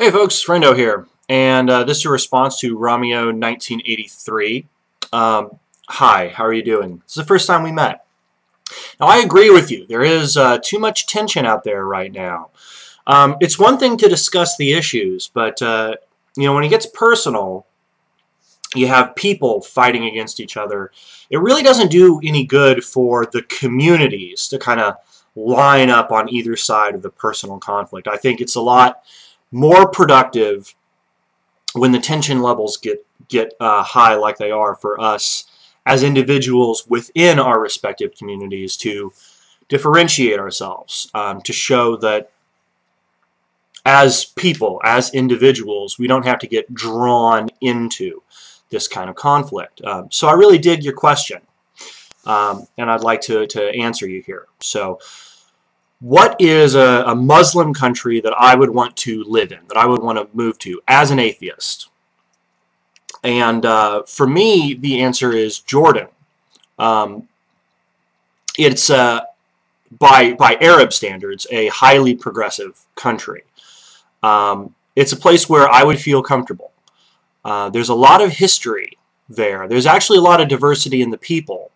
Hey folks, Friendo here, and this is a response to Romeo 1983. Hi, how are you doing? This is the first time we met. Now I agree with you, there is too much tension out there right now. It's one thing to discuss the issues, but when it gets personal, you have people fighting against each other. It really doesn't do any good for the communities to kind of line up on either side of the personal conflict. I think it's a lot more productive when the tension levels get high like they are for us as individuals within our respective communities to differentiate ourselves, to show that as people, as individuals, we don't have to get drawn into this kind of conflict. So I really dig your question, and I'd like to answer you here. So what is a Muslim country that I would want to live in, that I would want to move to as an atheist? And for me, the answer is Jordan. It's, by Arab standards, a highly progressive country. It's a place where I would feel comfortable. There's a lot of history there. There's actually a lot of diversity in the people.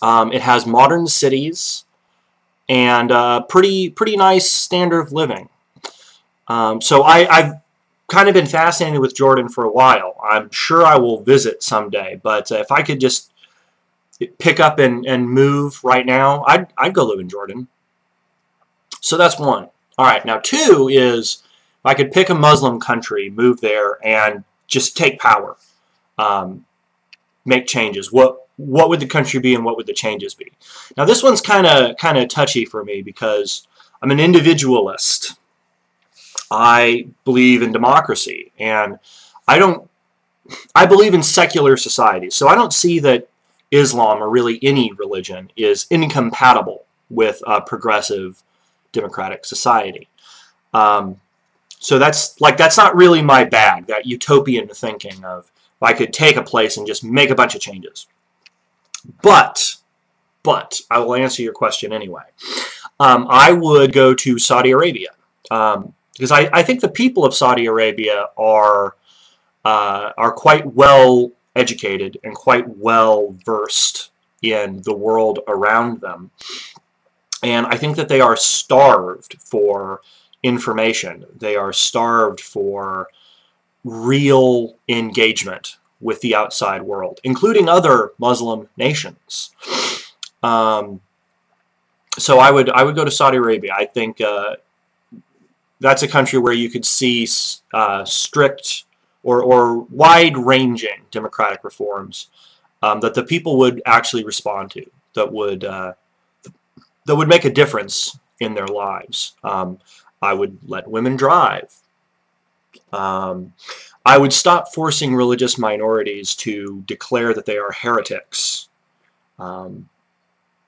It has modern cities and pretty nice standard of living. So I've kind of been fascinated with Jordan for a while. I'm sure I will visit someday, but if I could just pick up and move right now, I'd go live in Jordan. So that's one. All right, now two is if I could pick a Muslim country, move there, and just take power, make changes. What would the country be and what would the changes be? Now this one's kind of touchy for me because I'm an individualist. I believe in democracy, and I believe in secular society. So I don't see that Islam, or really any religion, is incompatible with a progressive democratic society. So that's not really my bag, that utopian thinking of if I could take a place and just make a bunch of changes. But I will answer your question anyway. I would go to Saudi Arabia because I think the people of Saudi Arabia are quite well educated and quite well versed in the world around them, and I think that they are starved for information. They are starved for real engagement with the outside world, including other Muslim nations. So I would go to Saudi Arabia. I think that's a country where you could see strict or wide-ranging democratic reforms that the people would actually respond to, that would make a difference in their lives. I would let women drive. I would stop forcing religious minorities to declare that they are heretics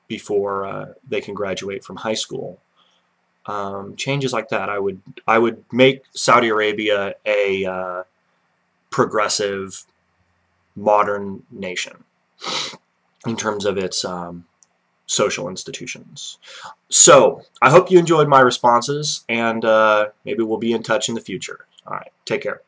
before they can graduate from high school. Changes like that. I would make Saudi Arabia a progressive, modern nation in terms of its social institutions. So I hope you enjoyed my responses, and maybe we'll be in touch in the future. All right, take care.